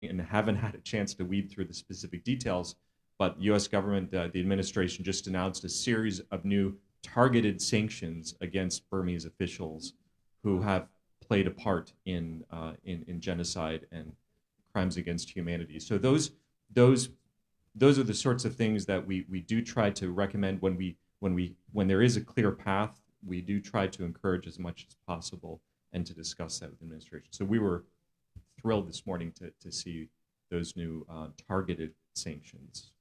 and haven't had a chance to weed through the specific details, but the U.S. government, the administration just announced a series of new targeted sanctions against Burmese officials who have played a part in genocide and crimes against humanity. So those are the sorts of things that we do try to recommend when there is a clear path. We do try to encourage as much as possible and to discuss that with the administration. So we were thrilled this morning to see those new targeted sanctions.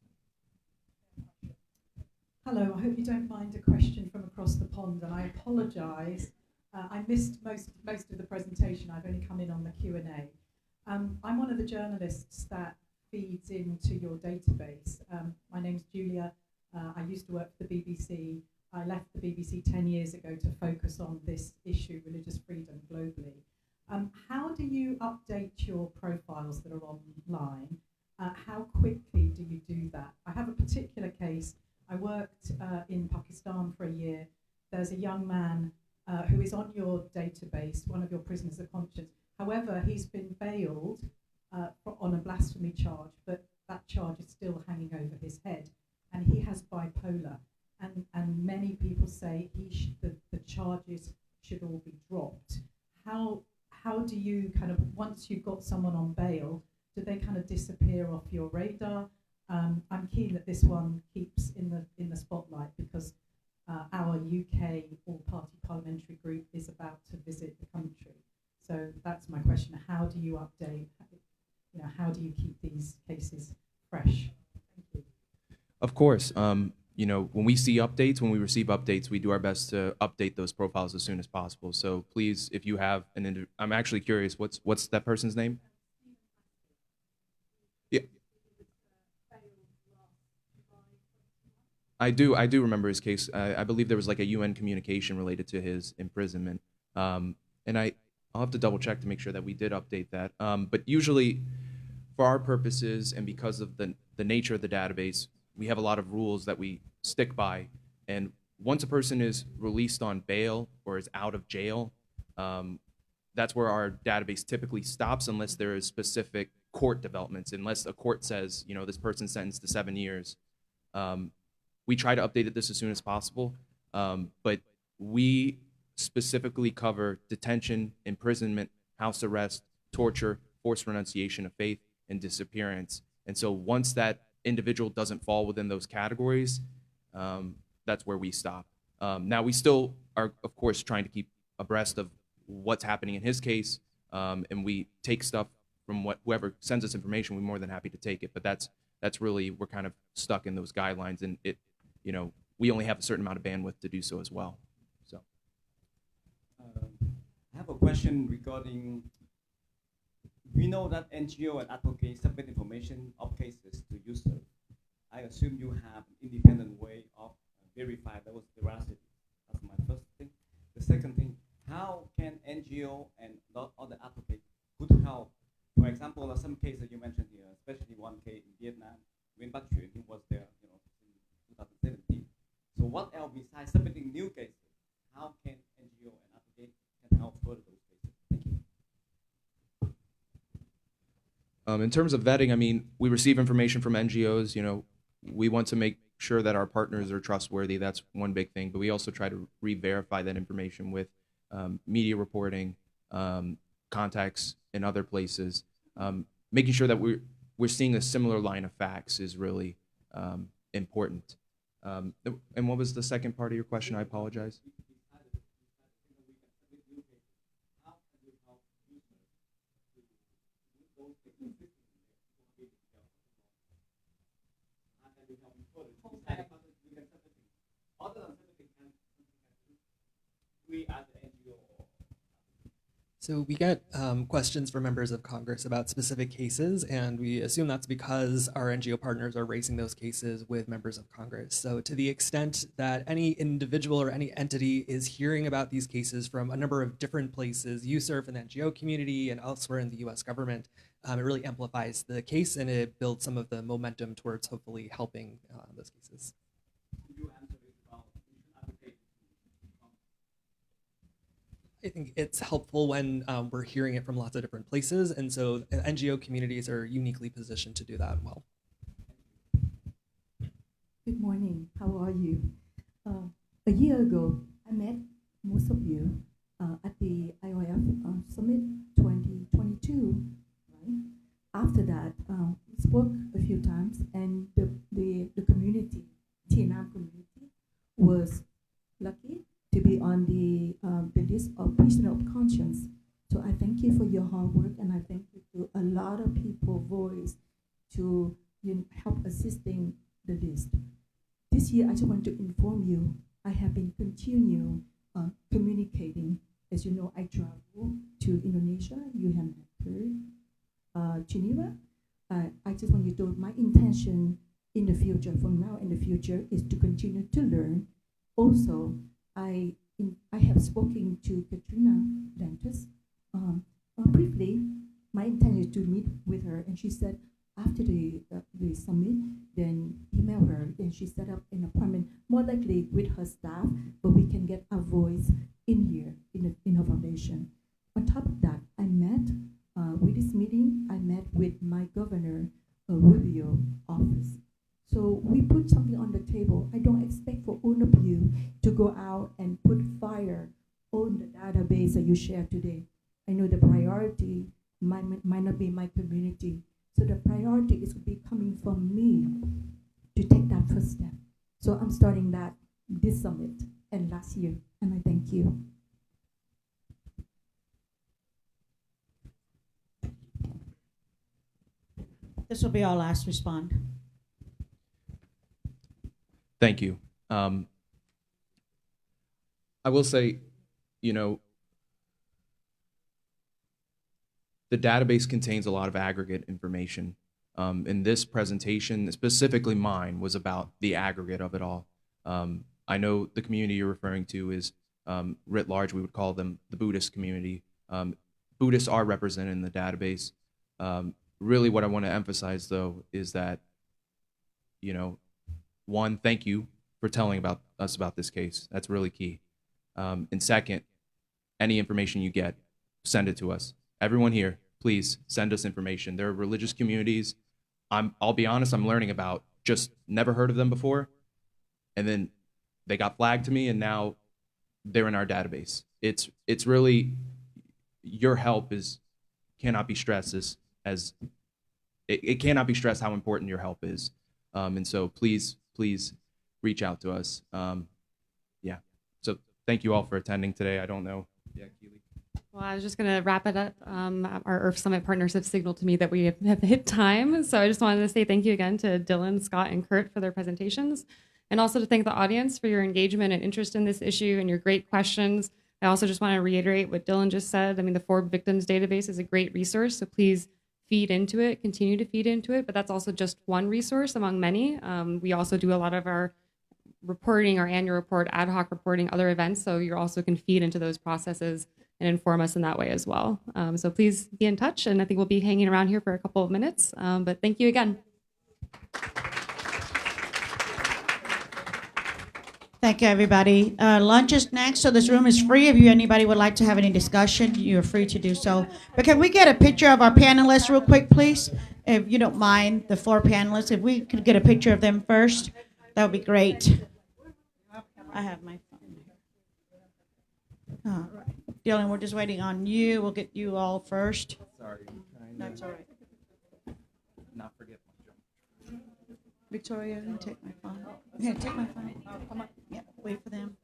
Hello, I hope you don't mind a question from across the pond, and I apologise. I missed most of the presentation. I've only come in on the Q&A. I'm one of the journalists that feeds into your database. My name's Julia. I used to work for the BBC. I left the BBC 10 years ago to focus on this issue, religious freedom, globally. How do you update your profiles that are online? How quickly do you do that? I have a particular case. I worked in Pakistan for a year. There's a young man who is on your database, one of your prisoners of conscience. However, he's been bailed on a blasphemy charge, but that charge is still hanging over his head. And he has bipolar. And many people say the charges should all be dropped. How do you kind of, once you've got someone on bail, do they kind of disappear off your radar? I'm keen that this one keeps in the spotlight because our UK all-party parliamentary group is about to visit the country. So that's my question. How do you update? How do you keep these cases fresh? Thank you. Of course. When we see updates, when we receive updates, we do our best to update those profiles as soon as possible. So please, if you have I'm actually curious, what's that person's name? Yeah. I do remember his case. I believe there was like a UN communication related to his imprisonment. And I'll have to double check to make sure that we did update that. But usually for our purposes and because of the nature of the database, we have a lot of rules that we stick by. And once a person is released on bail or is out of jail, that's where our database typically stops unless there is specific court developments, unless a court says, this person's sentenced to 7 years. We try to update this as soon as possible, but we specifically cover detention, imprisonment, house arrest, torture, forced renunciation of faith, and disappearance. And so once that individual doesn't fall within those categories, that's where we stop. Now, we still are, of course, trying to keep abreast of what's happening in his case, and we take stuff from whoever sends us information. We're more than happy to take it, but that's really, we're kind of stuck in those guidelines, and we only have a certain amount of bandwidth to do so as well. So, I have a question regarding. We know that NGO and advocates submit information of cases to USCIRF. I assume you have an independent way of verifying those veracity. That's my first thing. The second thing, how can NGO and other advocates could help? For example, some cases you mentioned here, especially one case in Vietnam, Nguyễn Bắc Truyền, who was there, in 2017. So what else besides submitting new cases? How can NGO and advocates can help further those cases? Thank you. In terms of vetting, we receive information from NGOs. We want to make sure that our partners are trustworthy. That's one big thing. But we also try to re-verify that information with media reporting, contacts in other places. Making sure that we're seeing a similar line of facts is really important. And what was the second part of your question? I apologize. So we get questions from members of Congress about specific cases, and we assume that's because our NGO partners are raising those cases with members of Congress. So to the extent that any individual or any entity is hearing about these cases from a number of different places, USCIRF and the NGO community and elsewhere in the US government, it really amplifies the case and it builds some of the momentum towards hopefully helping those cases. I think it's helpful when we're hearing it from lots of different places, and so NGO communities are uniquely positioned to do that well. Good morning. How are you? A year ago, I met most of you at the IOF Summit 2022. Right? After that, we spoke a few times, and the community, TNM community, was lucky to be on the list of prisoner of conscience. So I thank you for your hard work, and I thank you to a lot of people voice to help assisting the list. This year, I just want to inform you, I have been continue communicating. As you know, I travel to Indonesia. You have heard Geneva. I just want you to know my intention in the future, from now in the future, is to continue to learn. Also, I have spoken to Katrina Dantas briefly. My intention is to meet with her, and she said after the summit, then email her, and she set up an appointment, more likely with her staff, but we can get our voice in here in her foundation. On top of that, I met with this meeting. I met with my governor Rubio office. So we put something on the table. I don't expect for all of you to go out and put fire on the database that you share today. I know the priority might not be my community. So the priority is to be coming from me to take that first step. So I'm starting that this summit and last year, and I thank you. This will be our last respond. Thank you. I will say, the database contains a lot of aggregate information. And this presentation, specifically mine, was about the aggregate of it all. I know the community you're referring to is, writ large, we would call them the Buddhist community. Buddhists are represented in the database. Really what I want to emphasize, though, is that, one, thank you for telling us about this case. That's really key. And second, any information you get, send it to us. Everyone here, please send us information. There are religious communities I'll be honest, I'm learning about, just never heard of them before. And then they got flagged to me, and now they're in our database. It's really, your help cannot be stressed as it cannot be stressed how important your help is. And so please reach out to us. Yeah. So thank you all for attending today. I don't know. Yeah, Keely. Well, I was just going to wrap it up. Our IRF Summit partners have signaled to me that we have hit time. So I just wanted to say thank you again to Dylan, Scott, and Kurt for their presentations. And also to thank the audience for your engagement and interest in this issue and your great questions. I also just want to reiterate what Dylan just said. I mean, the Forbes Victims Database is a great resource, so please feed into it, continue to feed into it, but that's also just one resource among many. We also do a lot of our reporting, our annual report, ad hoc reporting, other events, so you also can feed into those processes and inform us in that way as well. So please be in touch, and I think we'll be hanging around here for a couple of minutes, but thank you again. Thank you, everybody. Lunch is next, so this room is free. If anybody would like to have any discussion, you're free to do so. But can we get a picture of our panelists real quick, please? If you don't mind, the 4 panelists, if we could get a picture of them first, that would be great. I have my phone here. All right. Dylan, we're just waiting on you. We'll get you all first. Sorry. That's all right. Not forget my jump. Victoria, you can take my phone. Here, take my phone. Come on. Yeah, wait for them.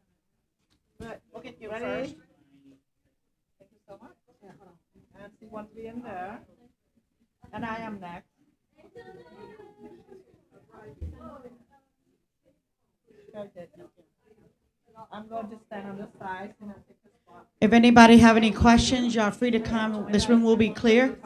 Good. We'll get you Ready? first. Thank you so much. Yeah, hold on. And see one in there. And I am next. Okay. I'm going to stand on the side and I'll take the spot. If anybody have any questions, y'all free to come. This room will be clear.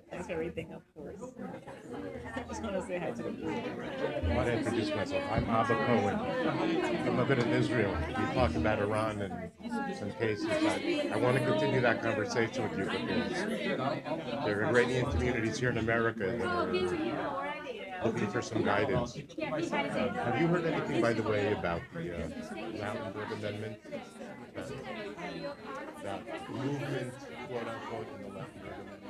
Thanks everything, of course. I want to introduce myself. I'm Abba Cohen. I'm living in Israel. We talked about Iran and some cases. I want to continue that conversation with you because there are Iranian communities here in America that are looking for some guidance. Have you heard anything, by the way, about the Lautenberg Amendment? That movement, quote unquote, in the Lautenberg Amendment?